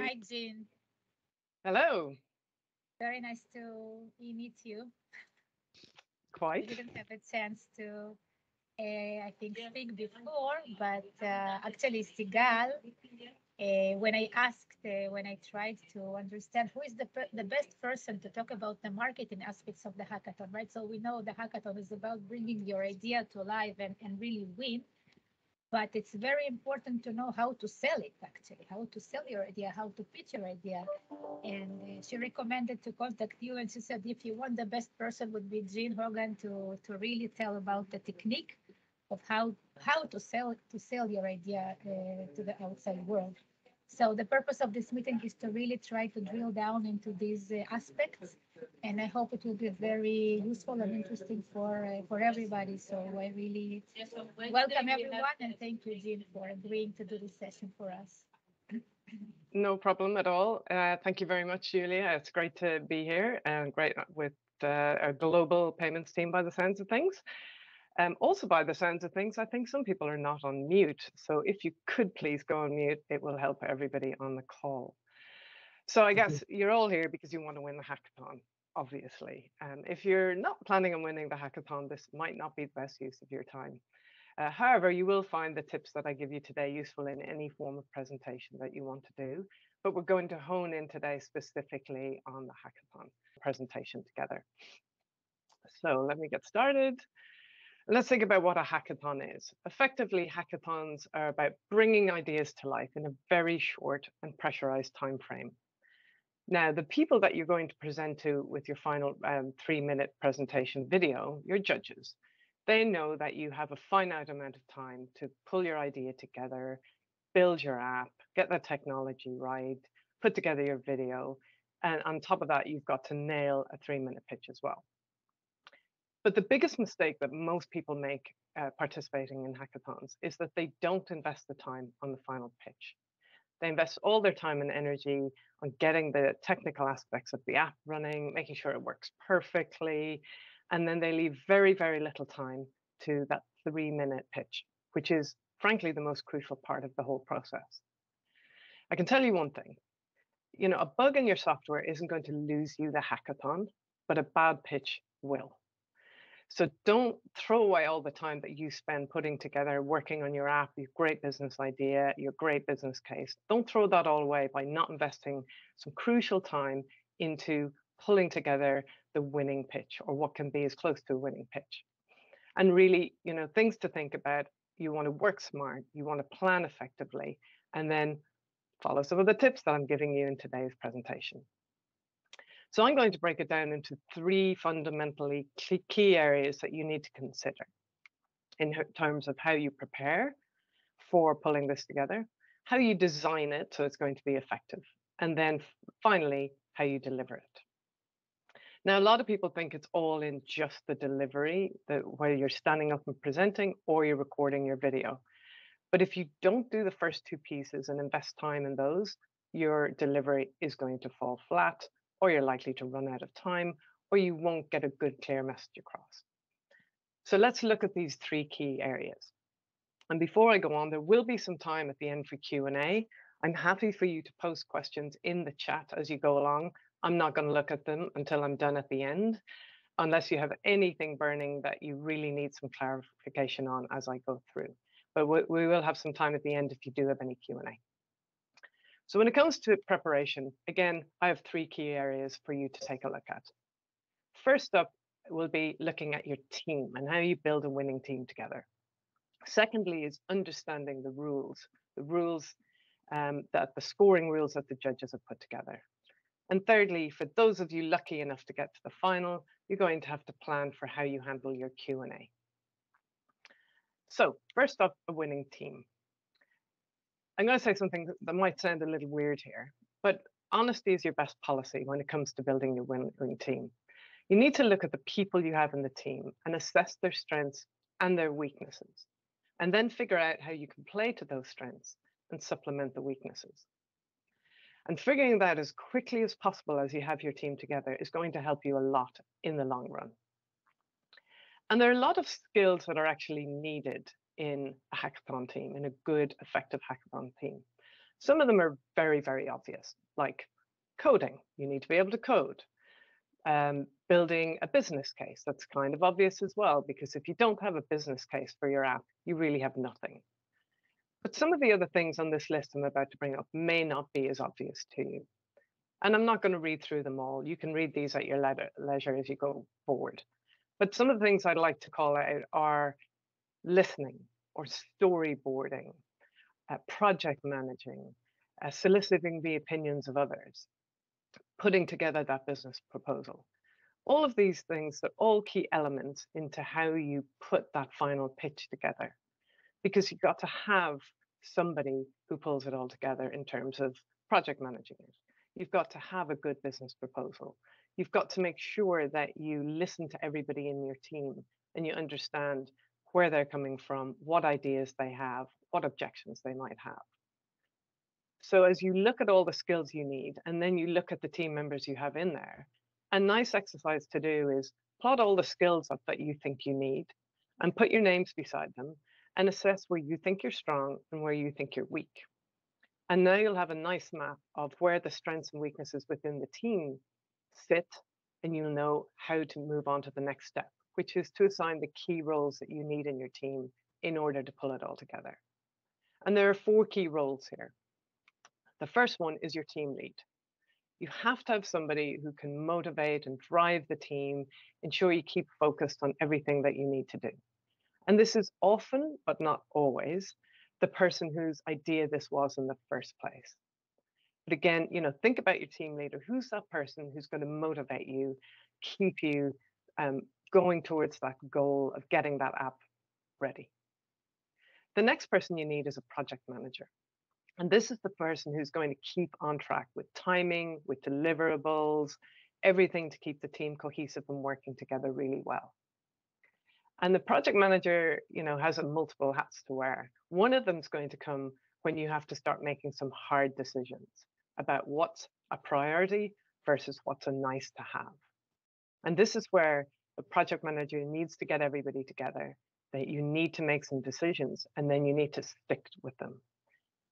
Hi, Jean. Hello. Very nice to meet you. We Quite. didn't have a chance to, I think, speak before, but actually, Sigal, when I tried to understand who is the best person to talk about the marketing aspects of the hackathon, right? So we know the hackathon is about bringing your idea to life and really win. But it's very important to know how to sell it, actually, how to sell your idea, how to pitch your idea. And she recommended to contact you, and she said if you want, the best person would be Jean Hogan to really tell about the technique of how to sell your idea to the outside world. So the purpose of this meeting is to really try to drill down into these aspects, and I hope it will be very useful and interesting for everybody. So I really welcome everyone, and thank you, Jean, for agreeing to do this session for us. No problem at all. Thank you very much, Julia. It's great to be here and great with our global payments team by the sounds of things. Also, by the sounds of things, I think some people are not on mute. So if you could please go on mute, it will help everybody on the call. So I guess you're all here because you want to win the hackathon, obviously. If you're not planning on winning the hackathon, this might not be the best use of your time. However, you will find the tips that I give you today useful in any form of presentation that you want to do. But we're going to hone in today specifically on the hackathon presentation together. So let me get started. Let's think about what a hackathon is. Effectively, hackathons are about bringing ideas to life in a very short and pressurized time frame. Now, the people that you're going to present to with your final 3-minute presentation video, your judges, they know that you have a finite amount of time to pull your idea together, build your app, get the technology right, put together your video. And on top of that, you've got to nail a 3-minute pitch as well. But the biggest mistake that most people make participating in hackathons is that they don't invest the time on the final pitch. They invest all their time and energy on getting the technical aspects of the app running, making sure it works perfectly. And then they leave very, very little time to that 3-minute pitch, which is frankly the most crucial part of the whole process. I can tell you one thing, a bug in your software isn't going to lose you the hackathon, but a bad pitch will. So don't throw away all the time that you spend putting together, working on your app, your great business idea, your great business case. Don't throw that all away by not investing some crucial time into pulling together the winning pitch or what can be as close to a winning pitch. And really, things to think about. You want to work smart, you want to plan effectively, and then follow some of the tips that I'm giving you in today's presentation. So I'm going to break it down into 3 fundamentally key areas that you need to consider in terms of how you prepare for pulling this together, how you design it so it's going to be effective, and then finally, how you deliver it. Now, a lot of people think it's all in just the delivery, where you're standing up and presenting or you're recording your video. But if you don't do the first 2 pieces and invest time in those, your delivery is going to fall flat, or you're likely to run out of time, or you won't get a good, clear message across. So let's look at these 3 key areas. And before I go on, there will be some time at the end for Q&A. I'm happy for you to post questions in the chat as you go along. I'm not going to look at them until I'm done at the end, unless you have anything burning that you really need some clarification on as I go through. But we will have some time at the end if you do have any Q&A. So when it comes to preparation, again, I have 3 key areas for you to take a look at. First up will be looking at your team and how you build a winning team together. Secondly is understanding the rules that the scoring rules that the judges have put together. And thirdly, for those of you lucky enough to get to the final, you're going to have to plan for how you handle your Q&A. So first up, a winning team. I'm going to say something that might sound a little weird here, but honesty is your best policy when it comes to building your winning team. You need to look at the people you have in the team and assess their strengths and their weaknesses, and then figure out how you can play to those strengths and supplement the weaknesses. And figuring that as quickly as possible as you have your team together is going to help you a lot in the long run. And there are a lot of skills that are actually needed in a hackathon team, in a good, effective hackathon team. Some of them are very, very obvious, like coding. You need to be able to code. Building a business case, that's kind of obvious as well, because if you don't have a business case for your app, you really have nothing. But some of the other things on this list I'm about to bring up may not be as obvious to you. And I'm not going to read through them all. You can read these at your leisure as you go forward. But some of the things I'd like to call out are listening or storyboarding, project managing, soliciting the opinions of others, putting together that business proposal. All of these things are all key elements into how you put that final pitch together, because you've got to have somebody who pulls it all together in terms of project managing it. You've got to have a good business proposal. You've got to make sure that you listen to everybody in your team and you understand where they're coming from, what ideas they have, what objections they might have. So as you look at all the skills you need, and then you look at the team members you have in there, a nice exercise to do is plot all the skills up that you think you need and put your names beside them and assess where you think you're strong and where you think you're weak. And now you'll have a nice map of where the strengths and weaknesses within the team sit, and you'll know how to move on to the next step, which is to assign the key roles that you need in your team in order to pull it all together. And there are 4 key roles here. The first one is your team lead. You have to have somebody who can motivate and drive the team, ensure you keep focused on everything that you need to do. And this is often, but not always, the person whose idea this was in the first place. But again, think about your team leader. Who's that person who's going to motivate you, keep you going towards that goal of getting that app ready? The next person you need is a project manager. And this is the person who's going to keep on track with timing, with deliverables, everything to keep the team cohesive and working together really well. And the project manager, has multiple hats to wear. One of them is going to come when you have to start making some hard decisions about what's a priority versus what's a nice to have. And this is where the project manager needs to get everybody together, that you need to make some decisions, and then you need to stick with them.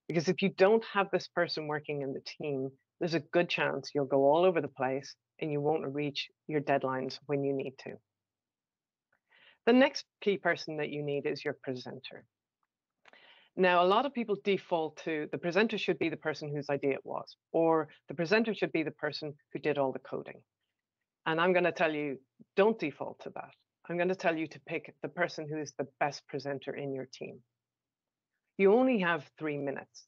Because if you don't have this person working in the team, there's a good chance you'll go all over the place and you won't reach your deadlines when you need to. The next key person that you need is your presenter. Now, a lot of people default to the presenter should be the person whose idea it was, or the presenter should be the person who did all the coding. And I'm going to tell you, don't default to that. I'm going to tell you to pick the person who is the best presenter in your team. You only have 3 minutes.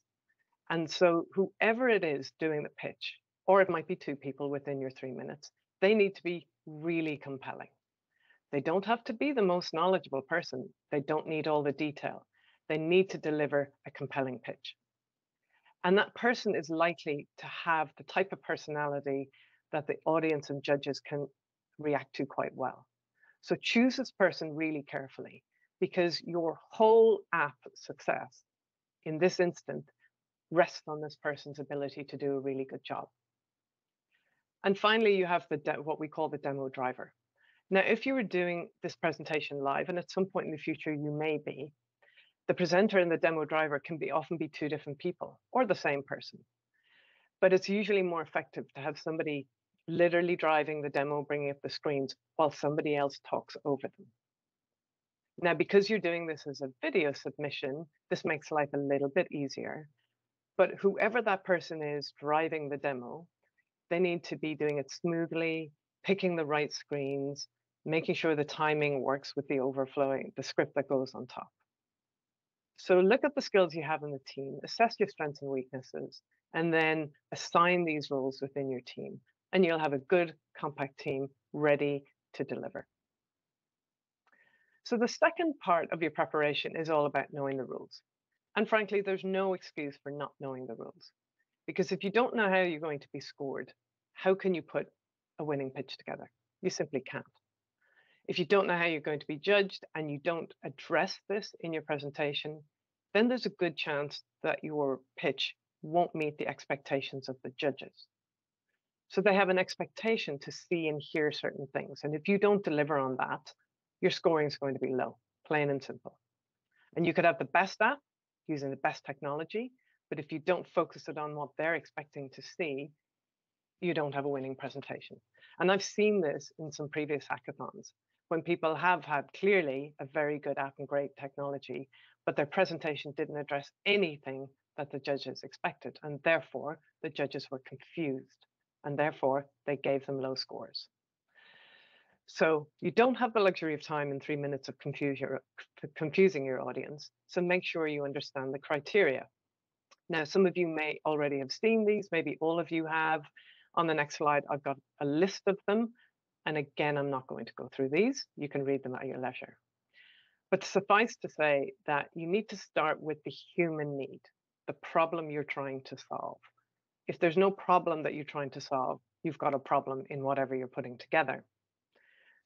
And so whoever it is doing the pitch, or it might be 2 people within your 3 minutes, they need to be really compelling. They don't have to be the most knowledgeable person. They don't need all the detail. They need to deliver a compelling pitch. And that person is likely to have the type of personality that the audience and judges can react to quite well. So choose this person really carefully, because your whole app success in this instant rests on this person's ability to do a really good job. And finally, you have what we call the demo driver. Now, if you were doing this presentation live, and at some point in the future you may be, the presenter and the demo driver can often be 2 different people or the same person. But it's usually more effective to have somebody literally driving the demo, bringing up the screens, while somebody else talks over them. Now, because you're doing this as a video submission, this makes life a little bit easier. But whoever that person is driving the demo, they need to be doing it smoothly, picking the right screens, making sure the timing works with the script that goes on top. So look at the skills you have in the team, assess your strengths and weaknesses, and then assign these roles within your team. And you'll have a good, compact team ready to deliver. So the second part of your preparation is all about knowing the rules. And frankly, there's no excuse for not knowing the rules. Because if you don't know how you're going to be scored, how can you put a winning pitch together? You simply can't. If you don't know how you're going to be judged and you don't address this in your presentation, then there's a good chance that your pitch won't meet the expectations of the judges. So they have an expectation to see and hear certain things. And if you don't deliver on that, your scoring is going to be low, plain and simple. And you could have the best app using the best technology, But if you don't focus it on what they're expecting to see, you don't have a winning presentation. And I've seen this in some previous hackathons when people have had clearly a very good app and great technology, but their presentation didn't address anything that the judges expected. And therefore, the judges were confused. And therefore, they gave them low scores. So you don't have the luxury of time in 3 minutes of confusing your audience. So make sure you understand the criteria. Now, some of you may already have seen these, maybe all of you have. On the next slide, I've got a list of them. And again, I'm not going to go through these. You can read them at your leisure. But suffice to say that you need to start with the human need, the problem you're trying to solve. If there's no problem that you're trying to solve, you've got a problem in whatever you're putting together.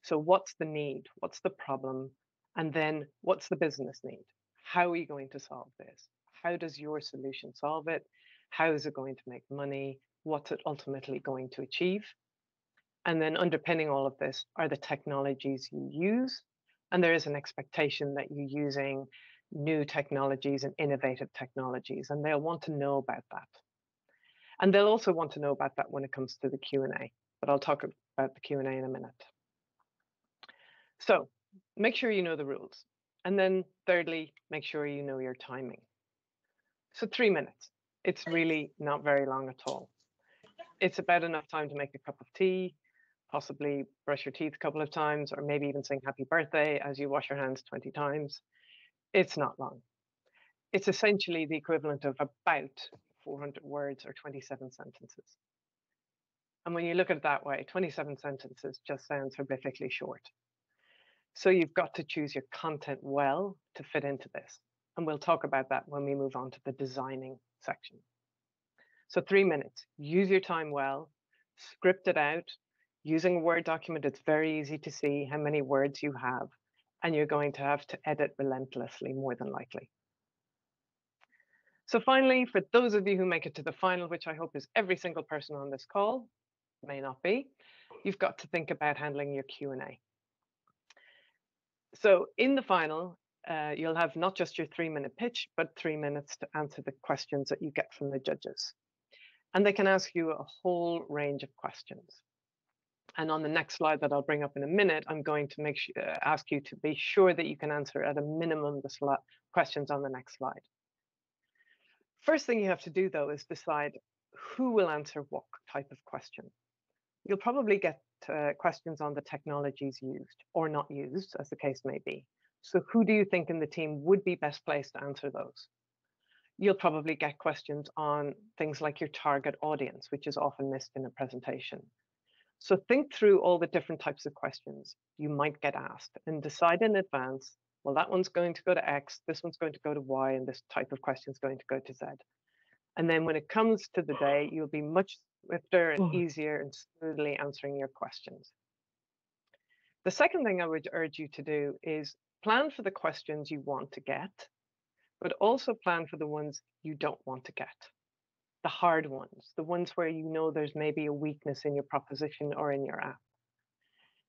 So what's the need? What's the problem? And then what's the business need? How are you going to solve this? How does your solution solve it? How is it going to make money? What's it ultimately going to achieve? And then underpinning all of this are the technologies you use. And there is an expectation that you're using new technologies and innovative technologies, and they'll want to know about that. And they'll also want to know about that when it comes to the Q&A, but I'll talk about the Q&A in a minute. So make sure you know the rules. And then thirdly, make sure you know your timing. So 3 minutes, it's really not very long at all. It's about enough time to make a cup of tea, possibly brush your teeth a couple of times, or maybe even sing happy birthday as you wash your hands 20 times. It's not long. It's essentially the equivalent of about 400 words or 27 sentences. And when you look at it that way, 27 sentences just sounds horrifically short. So you've got to choose your content well to fit into this. And we'll talk about that when we move on to the designing section. So 3 minutes, use your time well, script it out. Using a Word document, it's very easy to see how many words you have, and you're going to have to edit relentlessly, more than likely. So finally, for those of you who make it to the final, which I hope is every single person on this call, may not be, you've got to think about handling your Q&A. So in the final, you'll have not just your 3-minute pitch, but 3 minutes to answer the questions that you get from the judges. And they can ask you a whole range of questions. And on the next slide that I'll bring up in a minute, I'm going to ask you to be sure that you can answer at a minimum the questions on the next slide. First thing you have to do, though, is decide who will answer what type of question. You'll probably get questions on the technologies used or not used, as the case may be. So who do you think in the team would be best placed to answer those? You'll probably get questions on things like your target audience, which is often missed in a presentation. So think through all the different types of questions you might get asked and decide in advance, well, that one's going to go to X, this one's going to go to Y, and this type of question is going to go to Z. And then when it comes to the day, you'll be much swifter and easier and smoothly answering your questions. The second thing I would urge you to do is plan for the questions you want to get, but also plan for the ones you don't want to get. The hard ones, the ones where you know there's maybe a weakness in your proposition or in your app.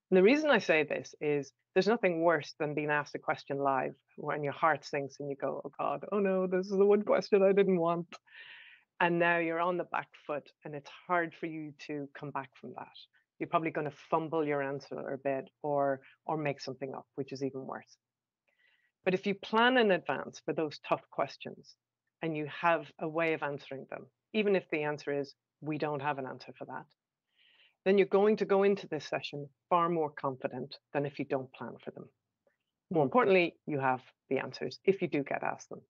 And the reason I say this is there's nothing worse than being asked a question live when your heart sinks and you go, oh God, oh no, this is the one question I didn't want. And now you're on the back foot and it's hard for you to come back from that. You're probably going to fumble your answer a bit or make something up, which is even worse. But if you plan in advance for those tough questions and you have a way of answering them, even if the answer is, we don't have an answer for that, then you're going to go into this session far more confident than if you don't plan for them. More importantly, you have the answers if you do get asked them.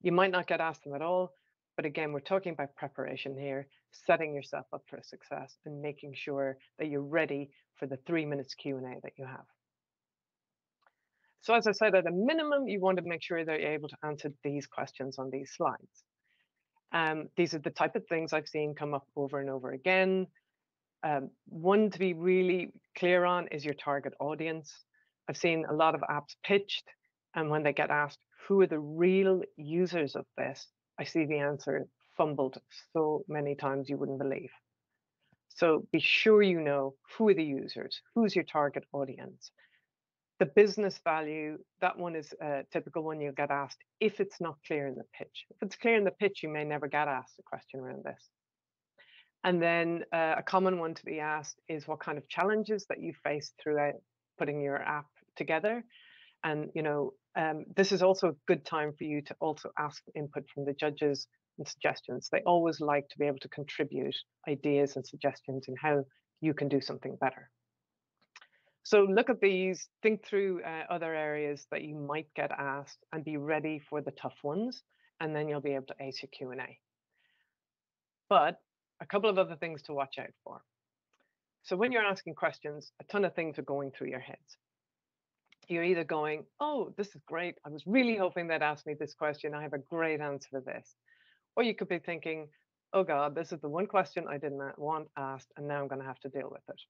You might not get asked them at all, but again, we're talking about preparation here, setting yourself up for success and making sure that you're ready for the 3 minutes Q&A that you have. So as I said, at a minimum, you want to make sure that you're able to answer these questions on these slides. These are the type of things I've seen come up over and over again. One to be really clear on is your target audience. I've seen a lot of apps pitched, and when they get asked, who are the real users of this? I see the answer fumbled so many times you wouldn't believe. So be sure you know who are the users, who's your target audience. The business value, that one is a typical one you'll get asked if it's not clear in the pitch. If it's clear in the pitch, you may never get asked a question around this. And then a common one to be asked is what kind of challenges that you face throughout putting your app together. And, this is also a good time for you to also ask input from the judges and suggestions. They always like to be able to contribute ideas and suggestions in how you can do something better. So look at these, think through other areas that you might get asked and be ready for the tough ones, and then you'll be able to ace your Q&A. But a couple of other things to watch out for. So when you're asking questions, a ton of things are going through your heads. You're either going, oh, this is great. I was really hoping they'd ask me this question. I have a great answer for this. Or you could be thinking, oh God, this is the one question I didn't want asked, and now I'm going to have to deal with it.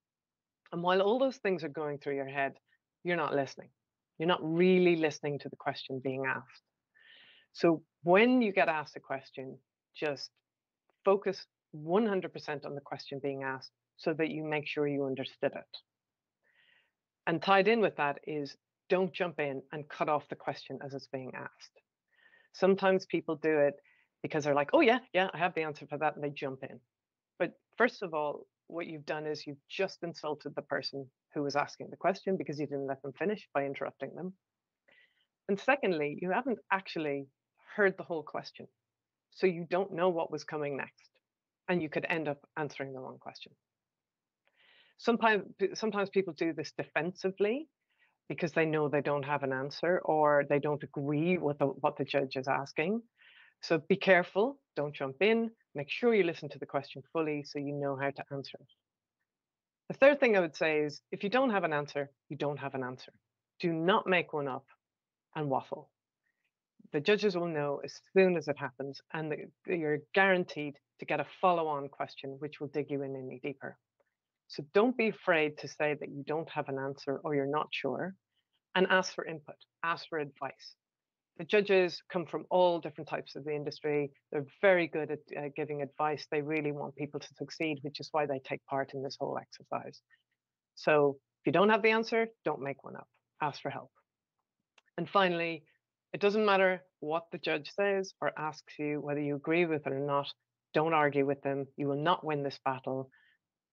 And while all those things are going through your head, you're not listening. You're not really listening to the question being asked. So when you get asked a question, just focus 100% on the question being asked so that you make sure you understood it. And tied in with that is don't jump in and cut off the question as it's being asked. Sometimes people do it because they're like, oh yeah, I have the answer for that, and they jump in. But first of all, what you've done is you've just insulted the person who was asking the question because you didn't let them finish by interrupting them. And secondly, you haven't actually heard the whole question. So you don't know what was coming next, and you could end up answering the wrong question. Sometimes people do this defensively because they know they don't have an answer or they don't agree with what the judge is asking. So be careful, don't jump in, make sure you listen to the question fully so you know how to answer it. The third thing I would say is if you don't have an answer, you don't have an answer. Do not make one up and waffle. The judges will know as soon as it happens, and you're guaranteed to get a follow-on question which will dig you in any deeper. So don't be afraid to say that you don't have an answer or you're not sure, and ask for input, ask for advice. The judges come from all different types of the industry. They're very good at giving advice. They really want people to succeed, which is why they take part in this whole exercise. So if you don't have the answer, don't make one up. Ask for help. And finally, it doesn't matter what the judge says or asks you, whether you agree with it or not, don't argue with them. You will not win this battle.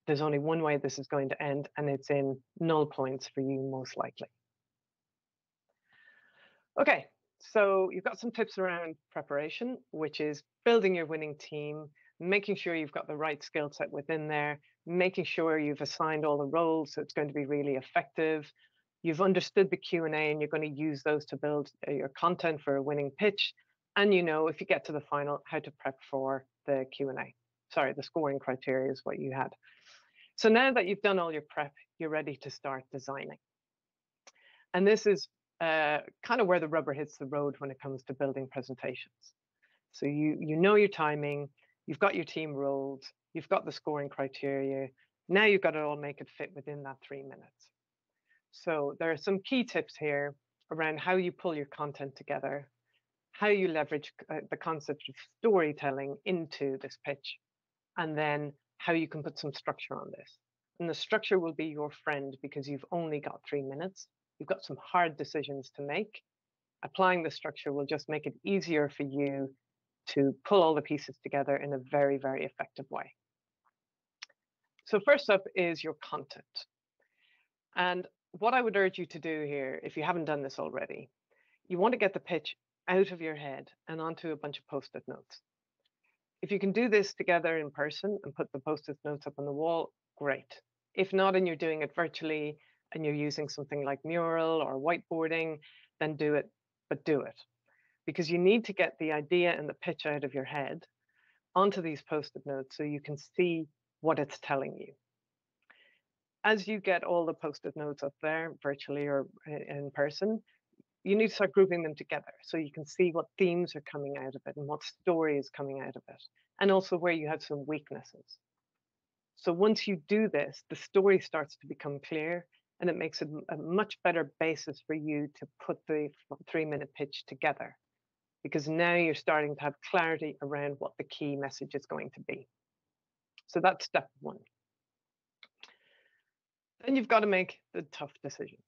There's only one way this is going to end, and it's in null points for you, most likely. Okay, so you've got some tips around preparation, which is building your winning team, making sure you've got the right skill set within there, making sure you've assigned all the roles so it's going to be really effective. You've understood the Q&A and you're going to use those to build your content for a winning pitch. And you know, if you get to the final, how to prep for the Q&A. Sorry, the scoring criteria is what you had. So now that you've done all your prep, you're ready to start designing. And this is kind of where the rubber hits the road when it comes to building presentations. So you know your timing, you've got your team roles, you've got the scoring criteria. Now you've got to all make it fit within that 3 minutes. So there are some key tips here around how you pull your content together, how you leverage the concept of storytelling into this pitch, and then how you can put some structure on this. And the structure will be your friend because you've only got 3 minutes. You've got some hard decisions to make. Applying the structure will just make it easier for you to pull all the pieces together in a very, very effective way. So first up is your content. And what I would urge you to do here, if you haven't done this already, you want to get the pitch out of your head and onto a bunch of Post-it notes. If you can do this together in person and put the Post-it notes up on the wall, great. If not, and you're doing it virtually and you're using something like Mural or whiteboarding, then do it, but do it. Because you need to get the idea and the pitch out of your head onto these Post-it notes so you can see what it's telling you. As you get all the Post-it notes up there, virtually or in person, you need to start grouping them together so you can see what themes are coming out of it and what story is coming out of it, and also where you have some weaknesses. So once you do this, the story starts to become clear, and it makes it a much better basis for you to put the 3-minute pitch together, because now you're starting to have clarity around what the key message is going to be. So that's step one. Then you've got to make the tough decisions.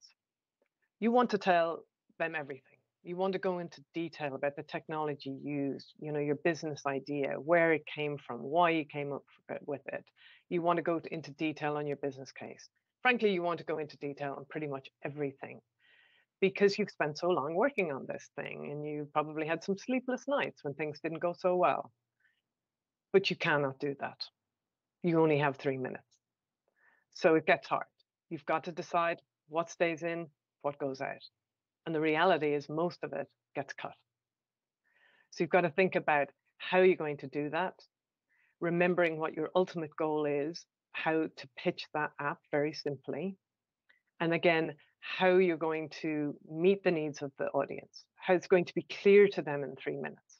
You want to tell them everything. You want to go into detail about the technology used, your business idea, where it came from, why you came up with it. You want to go into detail on your business case. Frankly, you want to go into detail on pretty much everything because you've spent so long working on this thing and you probably had some sleepless nights when things didn't go so well. But you cannot do that. You only have 3 minutes. So it gets hard. You've got to decide what stays in, what goes out. And the reality is most of it gets cut. So you've got to think about how you're going to do that, remembering what your ultimate goal is, how to pitch that app very simply. And again, how you're going to meet the needs of the audience, how it's going to be clear to them in 3 minutes.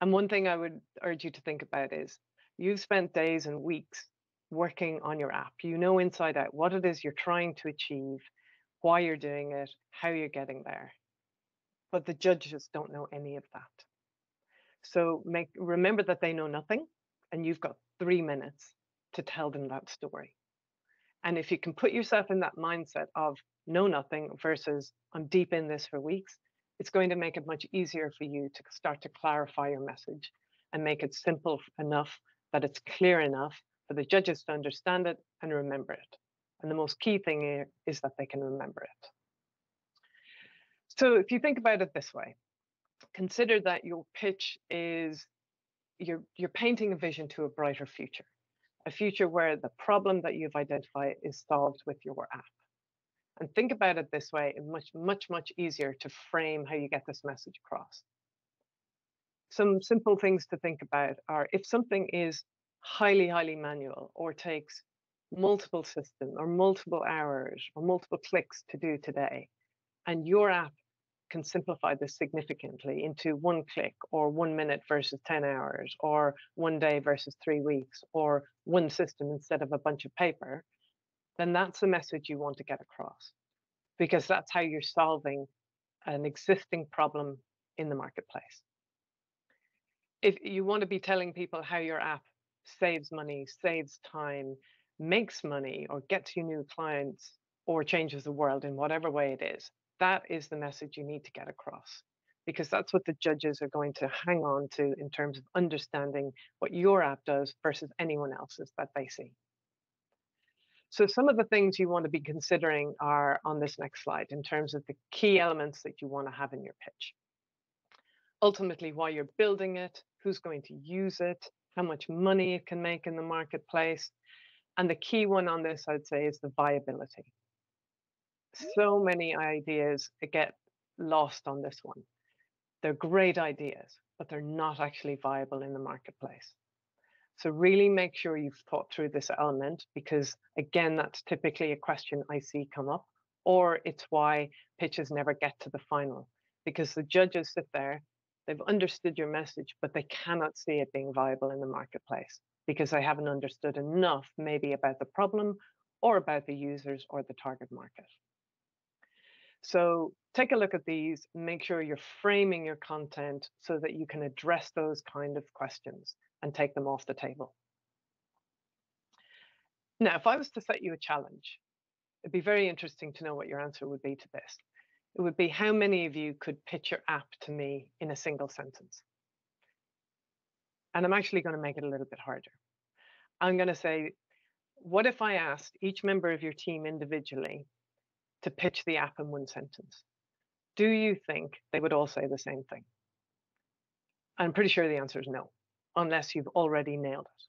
And one thing I would urge you to think about is you've spent days and weeks working on your app. You know inside out what it is you're trying to achieve, why you're doing it, how you're getting there. But the judges don't know any of that. So remember that they know nothing, and you've got 3 minutes to tell them that story. And if you can put yourself in that mindset of know nothing versus I'm deep in this for weeks, it's going to make it much easier for you to start to clarify your message and make it simple enough that it's clear enough for the judges to understand it and remember it. And the most key thing here is that they can remember it. So if you think about it this way, consider that your pitch is you're painting a vision to a brighter future, a future where the problem that you've identified is solved with your app. And think about it this way, it's much easier to frame how you get this message across. Some simple things to think about are if something is highly manual or takes multiple systems or multiple hours or multiple clicks to do today, and your app can simplify this significantly into 1 click or 1 minute versus 10 hours or 1 day versus 3 weeks or one system instead of a bunch of paper, then that's the message you want to get across because that's how you're solving an existing problem in the marketplace. If you want to be telling people how your app saves money, saves time, makes money, or gets you new clients, or changes the world in whatever way it is, that is the message you need to get across because that's what the judges are going to hang on to in terms of understanding what your app does versus anyone else's that they see. So some of the things you want to be considering are on this next slide in terms of the key elements that you want to have in your pitch. Ultimately, why you're building it, who's going to use it, how much money it can make in the marketplace. And the key one on this, I'd say, is the viability. So many ideas get lost on this one. They're great ideas, but they're not actually viable in the marketplace. So really make sure you've thought through this element because, again, that's typically a question I see come up, or it's why pitches never get to the final because the judges sit there, they've understood your message, but they cannot see it being viable in the marketplace because they haven't understood enough maybe about the problem or about the users or the target market. So take a look at these, make sure you're framing your content so that you can address those kind of questions and take them off the table. Now, if I was to set you a challenge, it'd be very interesting to know what your answer would be to this. It would be how many of you could pitch your app to me in a single sentence? And I'm actually going to make it a little bit harder. I'm going to say, what if I asked each member of your team individually to pitch the app in 1 sentence? Do you think they would all say the same thing? I'm pretty sure the answer is no, unless you've already nailed it.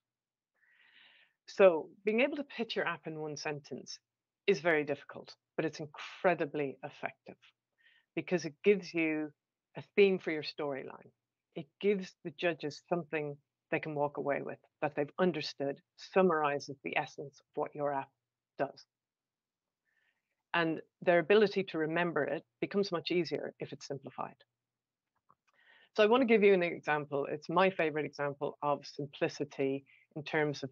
So being able to pitch your app in 1 sentence is very difficult, but it's incredibly effective because it gives you a theme for your storyline. It gives the judges something they can walk away with that they've understood, summarizes the essence of what your app does. And their ability to remember it becomes much easier if it's simplified. So I want to give you an example. It's my favorite example of simplicity in terms of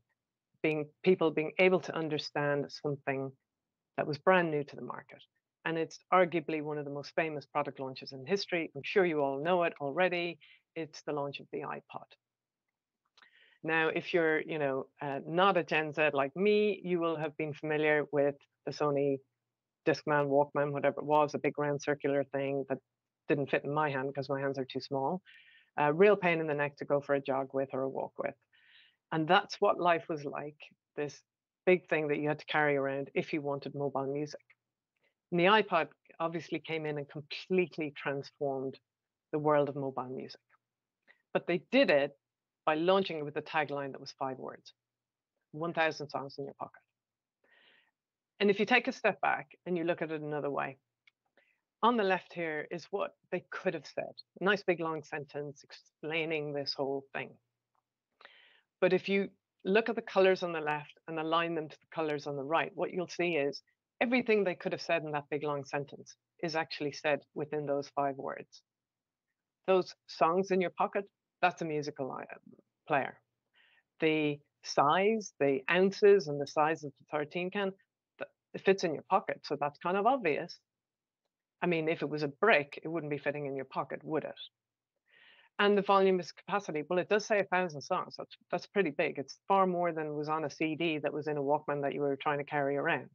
people being able to understand something that was brand new to the market. And it's arguably one of the most famous product launches in history. I'm sure you all know it already. It's the launch of the iPod. Now, if you're, not a Gen Z like me, you will have been familiar with the Sony Discman, Walkman, whatever it was, a big round circular thing that didn't fit in my hand because my hands are too small. Real pain in the neck to go for a jog with or a walk with. And that's what life was like, this big thing that you had to carry around if you wanted mobile music. And the iPod obviously came in and completely transformed the world of mobile music. But they did it by launching it with a tagline that was 5 words, 1,000 songs in your pocket. And if you take a step back and you look at it another way, on the left here is what they could have said. A nice big long sentence explaining this whole thing. But if you look at the colors on the left and align them to the colors on the right, what you'll see is everything they could have said in that big long sentence is actually said within those 5 words. Those songs in your pocket, that's a musical player. The size, the ounces and the size of the 13 can, it fits in your pocket. So that's kind of obvious. I mean, if it was a brick, it wouldn't be fitting in your pocket, would it? And the volume is capacity. Well, it does say 1,000 songs. That's pretty big. It's far more than was on a CD that was in a Walkman that you were trying to carry around.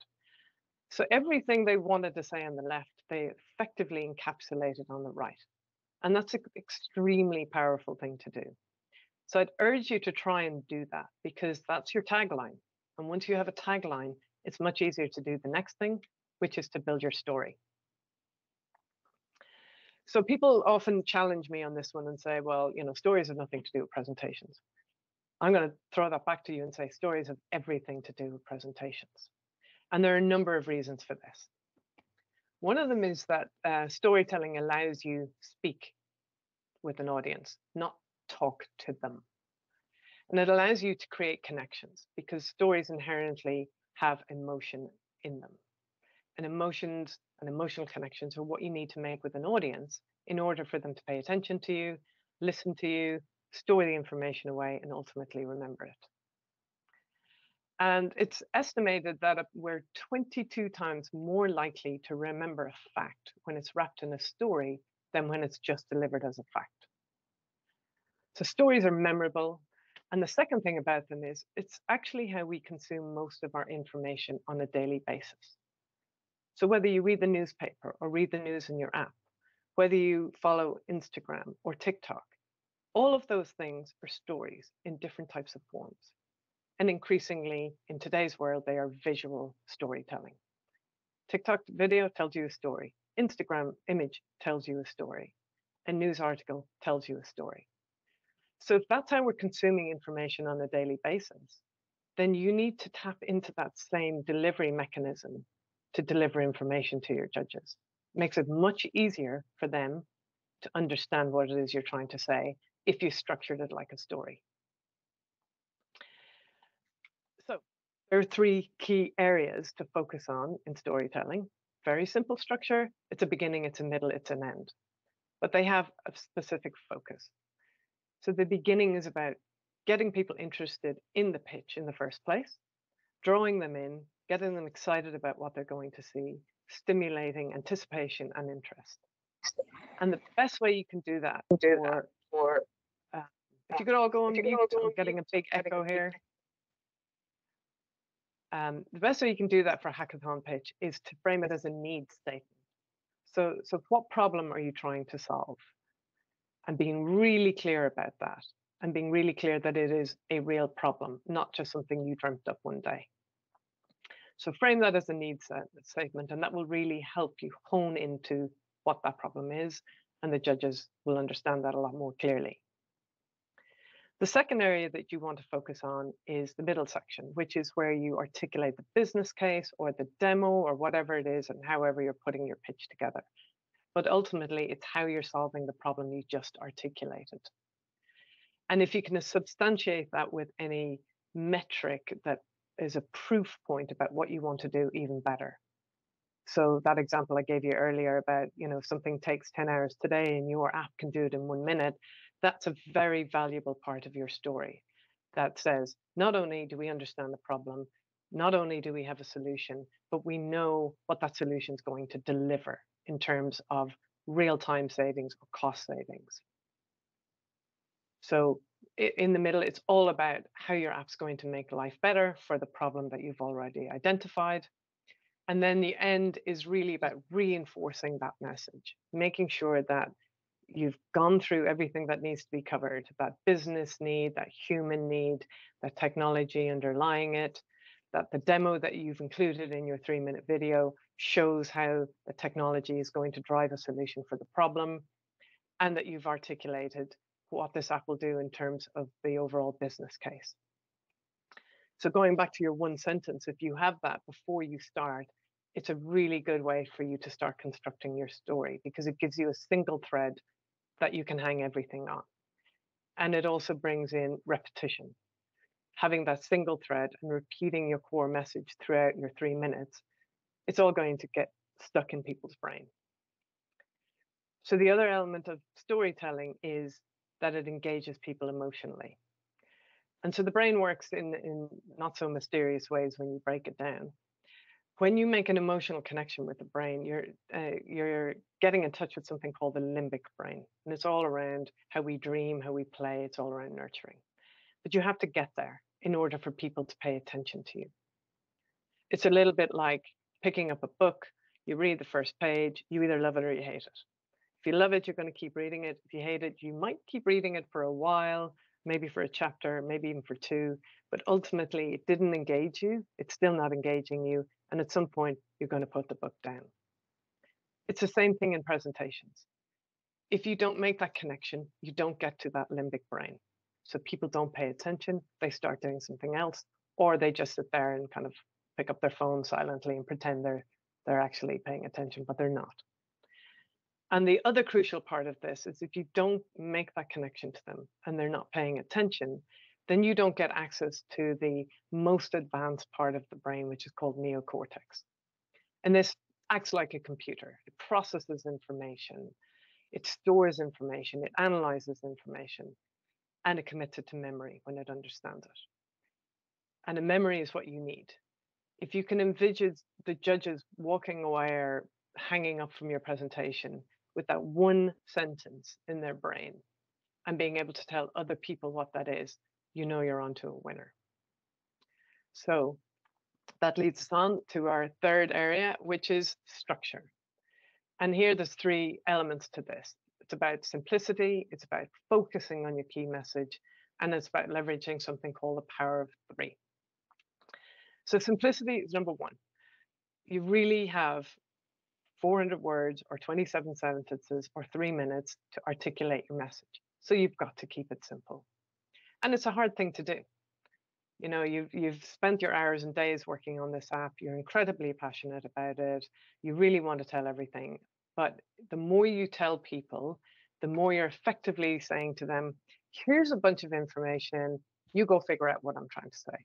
So everything they wanted to say on the left, they effectively encapsulated on the right. And that's an extremely powerful thing to do. So I'd urge you to try and do that because that's your tagline. And once you have a tagline, it's much easier to do the next thing, which is to build your story. So people often challenge me on this one and say, well, you know, stories have nothing to do with presentations. I'm going to throw that back to you and say stories have everything to do with presentations. And there are a number of reasons for this. One of them is that storytelling allows you to speak with an audience, not talk to them. And it allows you to create connections because stories inherently have emotion in them. And emotions and emotional connections are what you need to make with an audience in order for them to pay attention to you, listen to you, store the information away, and ultimately remember it. And it's estimated that we're 22 times more likely to remember a fact when it's wrapped in a story than when it's just delivered as a fact. So stories are memorable. And the second thing about them is it's actually how we consume most of our information on a daily basis. So whether you read the newspaper or read the news in your app, whether you follow Instagram or TikTok, all of those things are stories in different types of forms. And increasingly in today's world, they are visual storytelling. TikTok video tells you a story. Instagram image tells you a story. A news article tells you a story. So if that's how we're consuming information on a daily basis, then you need to tap into that same delivery mechanism to deliver information to your judges. It makes it much easier for them to understand what it is you're trying to say if you structured it like a story. So there are 3 key areas to focus on in storytelling. Very simple structure. It's a beginning, it's a middle, it's an end. But they have a specific focus. So the beginning is about getting people interested in the pitch in the first place, drawing them in, getting them excited about what they're going to see, stimulating anticipation and interest. And the best way you can do that if you could all go on mute, I'm getting a big echo here. The best way you can do that for a hackathon pitch is to frame it as a need statement. So what problem are you trying to solve? And being really clear about that and being really clear that it is a real problem, not just something you dreamt up one day. So frame that as a needs statement, and that will really help you hone into what that problem is, and the judges will understand that a lot more clearly. The second area that you want to focus on is the middle section, which is where you articulate the business case or the demo or whatever it is and however you're putting your pitch together. But ultimately, it's how you're solving the problem you just articulated. And if you can substantiate that with any metric that is a proof point about what you want to do, even better. So that example I gave you earlier about, you know, if something takes 10 hours today and your app can do it in 1 minute, that's a very valuable part of your story that says, not only do we understand the problem, not only do we have a solution, but we know what that solution is going to deliver in terms of real-time savings or cost savings. So in the middle, it's all about how your app's going to make life better for the problem that you've already identified. And then the end is really about reinforcing that message, making sure that you've gone through everything that needs to be covered, that business need, that human need, that technology underlying it, that the demo that you've included in your 3-minute video shows how the technology is going to drive a solution for the problem, and that you've articulated what this app will do in terms of the overall business case. So going back to your one sentence, if you have that before you start, it's a really good way for you to start constructing your story, because it gives you a single thread that you can hang everything on. And it also brings in repetition. Having that single thread and repeating your core message throughout your 3 minutes, it's all going to get stuck in people's brain. So the other element of storytelling is that it engages people emotionally. And so the brain works in not so mysterious ways when you break it down. When you make an emotional connection with the brain, you're getting in touch with something called the limbic brain. And it's all around how we dream, how we play. It's all around nurturing. But you have to get there in order for people to pay attention to you. It's a little bit like picking up a book. You read the first page, you either love it or you hate it. If you love it, you're going to keep reading it. If you hate it, you might keep reading it for a while, maybe for a chapter, maybe even for 2. But ultimately, it didn't engage you. It's still not engaging you. And at some point, you're going to put the book down. It's the same thing in presentations. If you don't make that connection, you don't get to that limbic brain. So people don't pay attention. They start doing something else, or they just sit there and kind of pick up their phone silently and pretend they're actually paying attention, but they're not. And the other crucial part of this is if you don't make that connection to them and they're not paying attention, then you don't get access to the most advanced part of the brain, which is called neocortex. And this acts like a computer. It processes information, it stores information, it analyzes information, and it commits it to memory when it understands it. And a memory is what you need. If you can envisage the judges walking away or hanging up from your presentation with that one sentence in their brain and being able to tell other people what that is, you know you're onto a winner. So that leads us on to our third area, which is structure. And here there's 3 elements to this. It's about simplicity, it's about focusing on your key message, and it's about leveraging something called the power of 3. So simplicity is number 1. You really have 400 words or 27 sentences or 3 minutes to articulate your message. So you've got to keep it simple. And it's a hard thing to do. You know, you've spent your hours and days working on this app. You're incredibly passionate about it. You really want to tell everything. But the more you tell people, the more you're effectively saying to them, here's a bunch of information. You go figure out what I'm trying to say.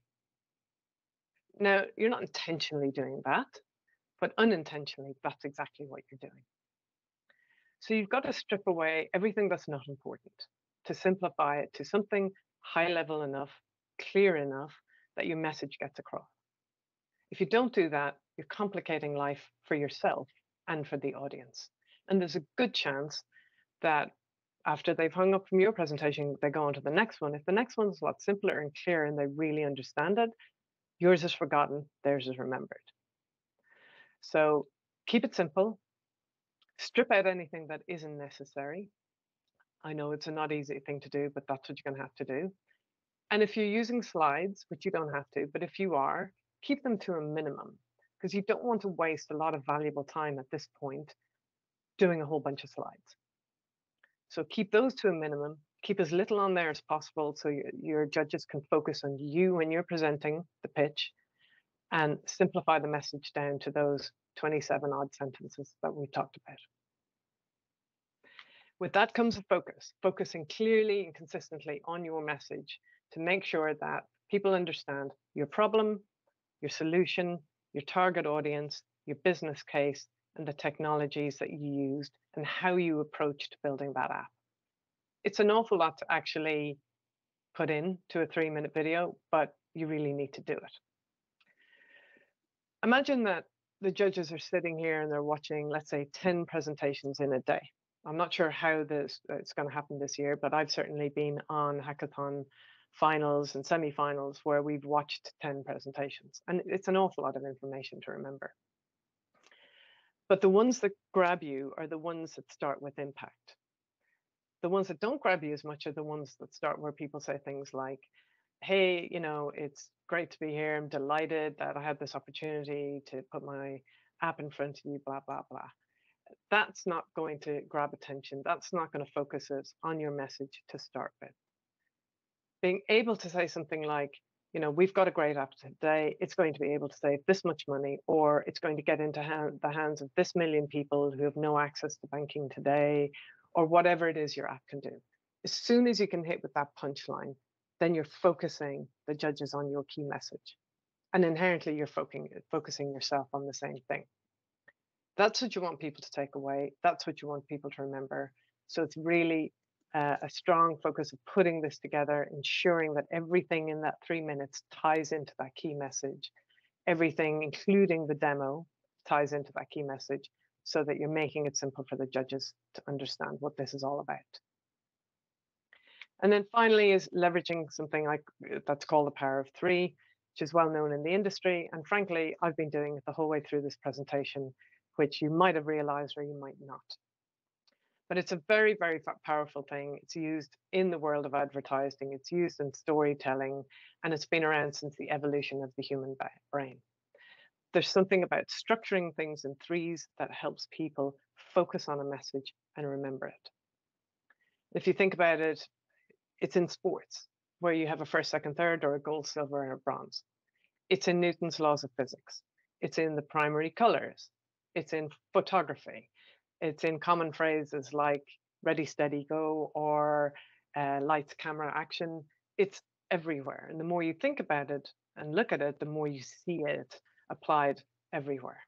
Now, you're not intentionally doing that, but unintentionally, that's exactly what you're doing. So you've got to strip away everything that's not important to simplify it to something high level enough, clear enough that your message gets across. If you don't do that, you're complicating life for yourself and for the audience. And there's a good chance that after they've hung up from your presentation, they go on to the next one. If the next one's a lot simpler and clear and they really understand it, yours is forgotten, theirs is remembered. So keep it simple, strip out anything that isn't necessary. I know it's a not easy thing to do, but that's what you're going to have to do. And if you're using slides, which you don't have to, but if you are, keep them to a minimum, because you don't want to waste a lot of valuable time at this point doing a whole bunch of slides. So keep those to a minimum, keep as little on there as possible so your judges can focus on you when you're presenting the pitch, and simplify the message down to those 27 odd sentences that we talked about. With that comes a focus, focusing clearly and consistently on your message to make sure that people understand your problem, your solution, your target audience, your business case, and the technologies that you used and how you approached building that app. It's an awful lot to actually put into a 3-minute video, but you really need to do it. Imagine that the judges are sitting here and they're watching, let's say, 10 presentations in a day. I'm not sure how it's going to happen this year, but I've certainly been on hackathon finals and semi-finals where we've watched 10 presentations. And it's an awful lot of information to remember. But the ones that grab you are the ones that start with impact. The ones that don't grab you as much are the ones that start where people say things like, hey, it's great to be here. I'm delighted that I had this opportunity to put my app in front of you, blah, blah, blah. That's not going to grab attention. That's not going to focus us on your message to start with. Being able to say something like, we've got a great app today. It's going to be able to save this much money, or it's going to get into the hands of this million people who have no access to banking today, or whatever it is your app can do. As soon as you can hit with that punchline, then you're focusing the judges on your key message. And inherently, you're focusing yourself on the same thing. That's what you want people to take away. That's what you want people to remember. So it's really a strong focus of putting this together, ensuring that everything in that 3 minutes ties into that key message. Everything, including the demo, ties into that key message so that you're making it simple for the judges to understand what this is all about. And then finally is leveraging something like that's called the power of three, which is well known in the industry. And frankly, I've been doing it the whole way through this presentation, which you might have realized or you might not. But it's a very, very powerful thing. It's used in the world of advertising. It's used in storytelling, and it's been around since the evolution of the human brain. There's something about structuring things in threes that helps people focus on a message and remember it. If you think about it, it's in sports where you have a first, second, third, or a gold, silver, and a bronze. It's in Newton's laws of physics. It's in the primary colors. It's in photography. It's in common phrases like ready, steady, go, or lights, camera, action. It's everywhere. And the more you think about it and look at it, the more you see it applied everywhere.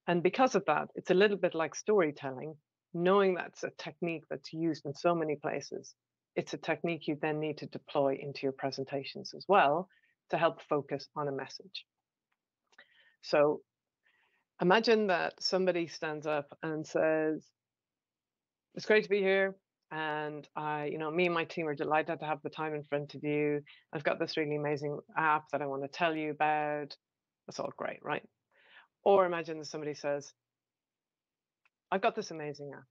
And because of that, it's a little bit like storytelling, knowing that's a technique that's used in so many places. It's a technique you then need to deploy into your presentations as well to help focus on a message. So imagine that somebody stands up and says, it's great to be here. And me and my team are delighted to have the time in front of you. I've got this really amazing app that I want to tell you about. That's all great, right? Or imagine that somebody says, I've got this amazing app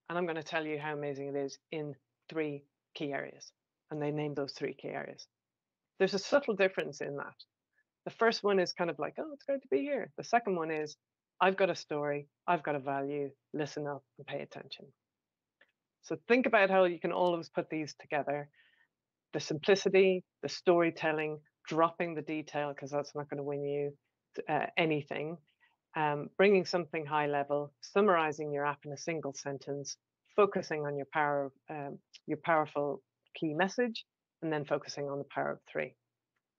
and I'm going to tell you how amazing it is in 3 key areas. And they name those 3 key areas. There's a subtle difference in that. The first one is kind of like, oh, it's great to be here. The second one is, I've got a story, I've got a value, listen up and pay attention. So think about how you can always put these together. The simplicity, the storytelling, dropping the detail, because that's not going to win you anything. Bringing something high level, summarizing your app in a single sentence, focusing on your powerful key message, and then focusing on the power of 3.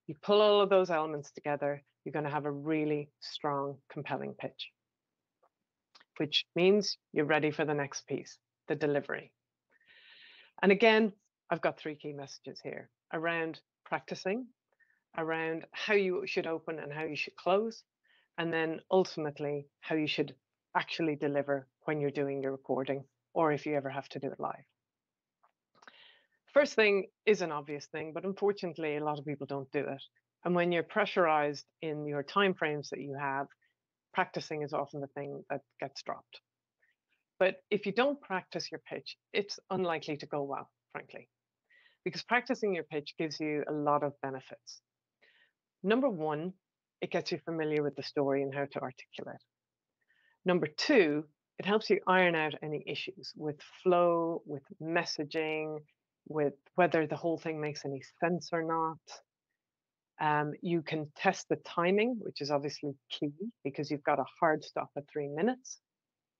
You pull all of those elements together, you're going to have a really strong, compelling pitch, which means you're ready for the next piece, the delivery. And again, I've got 3 key messages here around practicing, around how you should open and how you should close, and then ultimately how you should actually deliver when you're doing your recording, or if you ever have to do it live. First thing is an obvious thing, but unfortunately, a lot of people don't do it. And when you're pressurized in your timeframes that you have, practicing is often the thing that gets dropped. But if you don't practice your pitch, it's unlikely to go well, frankly, because practicing your pitch gives you a lot of benefits. Number 1, it gets you familiar with the story and how to articulate. Number 2, it helps you iron out any issues with flow, with messaging, with whether the whole thing makes any sense or not. You can test the timing, which is obviously key because you've got a hard stop at 3 minutes.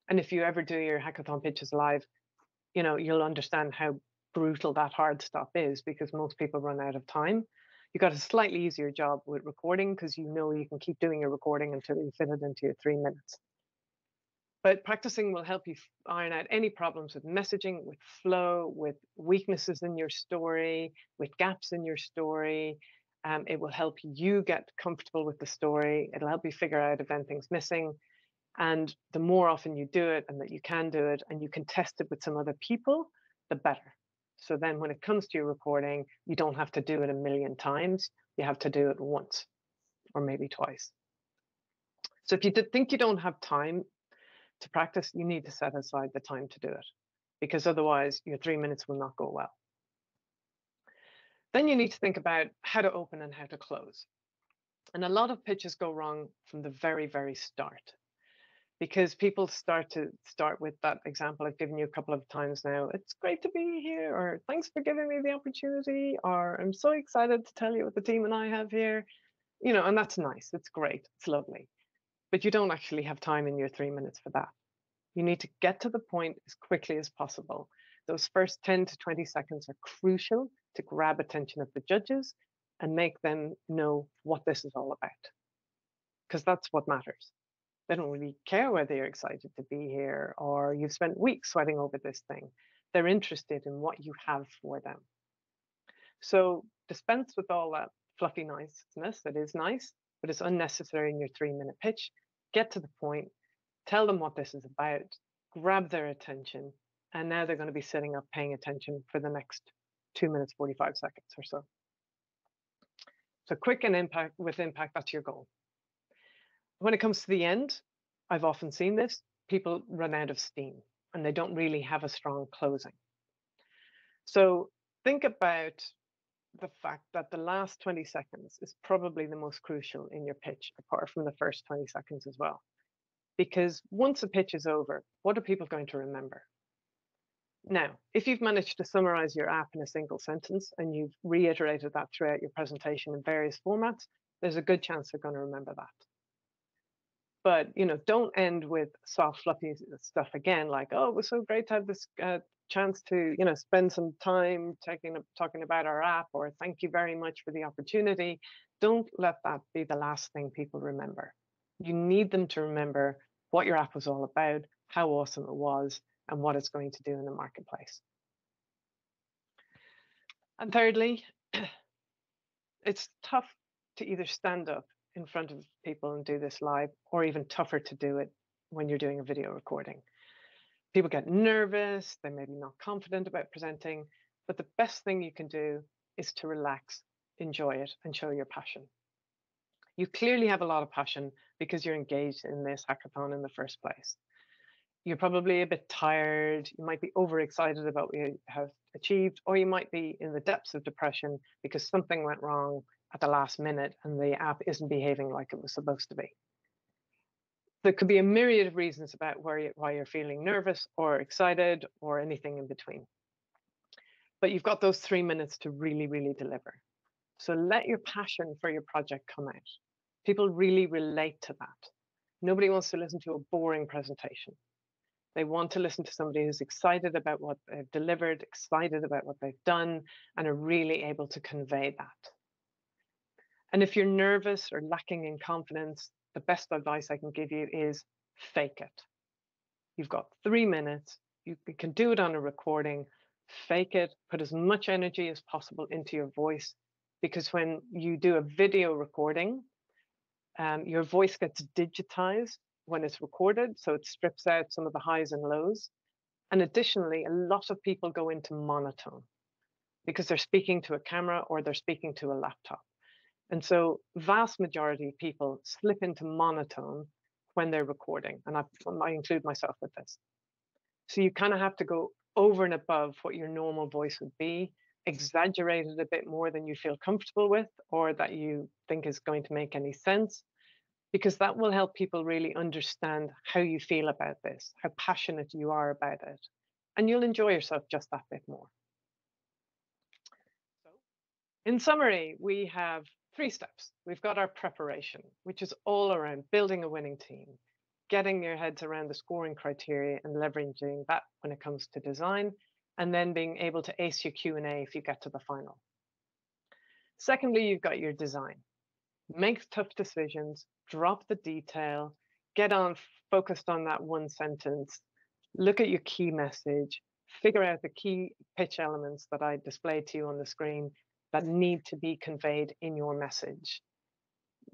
And if you ever do your hackathon pitches live, you'll understand how brutal that hard stop is because most people run out of time. You've got a slightly easier job with recording because you can keep doing your recording until you fit it into your 3 minutes. But practicing will help you iron out any problems with messaging, with flow, with weaknesses in your story, with gaps in your story. It will help you get comfortable with the story. It'll help you figure out if anything's missing. And the more often you do it and that you can do it and you can test it with some other people, the better. So then when it comes to your recording, you don't have to do it a million times. You have to do it once or maybe twice. So if you think you don't have time, to practice, you need to set aside the time to do it, because otherwise your 3 minutes will not go well. Then you need to think about how to open and how to close. And a lot of pitches go wrong from the very, very start, because people start with that example I've given you a couple of times now. It's great to be here, or thanks for giving me the opportunity, or I'm so excited to tell you what the team and I have here. And that's nice. It's great. It's lovely. But you don't actually have time in your 3 minutes for that. You need to get to the point as quickly as possible. Those first 10 to 20 seconds are crucial to grab attention of the judges and make them know what this is all about, because that's what matters. They don't really care whether you're excited to be here or you've spent weeks sweating over this thing. They're interested in what you have for them. So dispense with all that fluffy niceness. That is nice, but it's unnecessary in your 3-minute pitch. Get to the point, tell them what this is about, grab their attention, and now they're going to be sitting up paying attention for the next 2 minutes, 45 seconds or so. So quick and impact, that's your goal. When it comes to the end, I've often seen this, people run out of steam and they don't really have a strong closing. So think about the fact that the last 20 seconds is probably the most crucial in your pitch, apart from the first 20 seconds as well. Because once a pitch is over, what are people going to remember? Now, if you've managed to summarize your app in a single sentence and you've reiterated that throughout your presentation in various formats, there's a good chance they're going to remember that. But, don't end with soft, fluffy stuff again, like, oh, it was so great to have this chance to, spend some time talking about our app, or thank you very much for the opportunity. Don't let that be the last thing people remember. You need them to remember what your app was all about, how awesome it was, and what it's going to do in the marketplace. And thirdly, it's tough to either stand up in front of people and do this live, or even tougher to do it when you're doing a video recording. People get nervous, they may be not confident about presenting, but the best thing you can do is to relax, enjoy it, and show your passion. You clearly have a lot of passion because you're engaged in this hackathon in the first place. You're probably a bit tired, you might be overexcited about what you have achieved, or you might be in the depths of depression because something went wrong at the last minute and the app isn't behaving like it was supposed to be. There could be a myriad of reasons about why you're feeling nervous or excited or anything in between. But you've got those 3 minutes to really, really deliver. So let your passion for your project come out. People really relate to that. Nobody wants to listen to a boring presentation. They want to listen to somebody who's excited about what they've delivered, excited about what they've done, and are really able to convey that. And if you're nervous or lacking in confidence, the best advice I can give you is fake it. You've got 3 minutes. You can do it on a recording. Fake it. Put as much energy as possible into your voice, because when you do a video recording, your voice gets digitized when it's recorded, so it strips out some of the highs and lows. And additionally, a lot of people go into monotone because they're speaking to a camera or they're speaking to a laptop. And so vast majority of people slip into monotone when they're recording, and I include myself with this. So you kind of have to go over and above what your normal voice would be, exaggerate it a bit more than you feel comfortable with or that you think is going to make any sense, because that will help people really understand how you feel about this, how passionate you are about it, and you'll enjoy yourself just that bit more. So, in summary, we have 3 steps. We've got our preparation, which is all around building a winning team, getting your heads around the scoring criteria and leveraging that when it comes to design, and then being able to ace your Q&A if you get to the final. Secondly, you've got your design. Make tough decisions, drop the detail, get on focused on that one sentence, look at your key message, figure out the key pitch elements that I displayed to you on the screen that need to be conveyed in your message.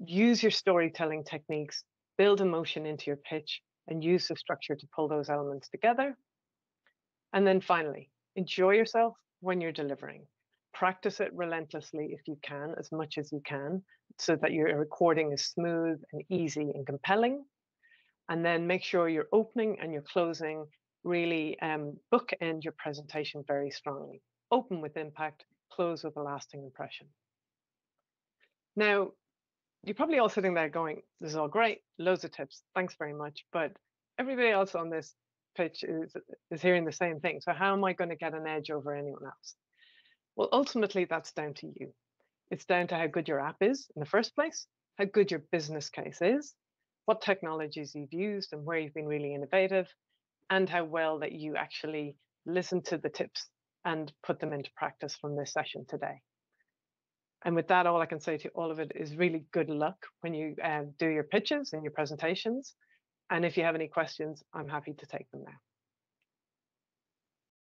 Use your storytelling techniques, build emotion into your pitch, and use the structure to pull those elements together. And then finally, enjoy yourself when you're delivering. Practice it relentlessly if you can, as much as you can, so that your recording is smooth and easy and compelling. And then make sure your opening and your closing really bookend your presentation very strongly. Open with impact, close with a lasting impression. Now, you're probably all sitting there going, this is all great, loads of tips, thanks very much. But everybody else on this pitch is hearing the same thing. So how am I going to get an edge over anyone else? Well, ultimately, that's down to you. It's down to how good your app is in the first place, how good your business case is, what technologies you've used and where you've been really innovative, and how well that you actually listen to the tips and put them into practice from this session today. And with that, all I can say to all of it is really good luck when you do your pitches and your presentations. And if you have any questions, I'm happy to take them now.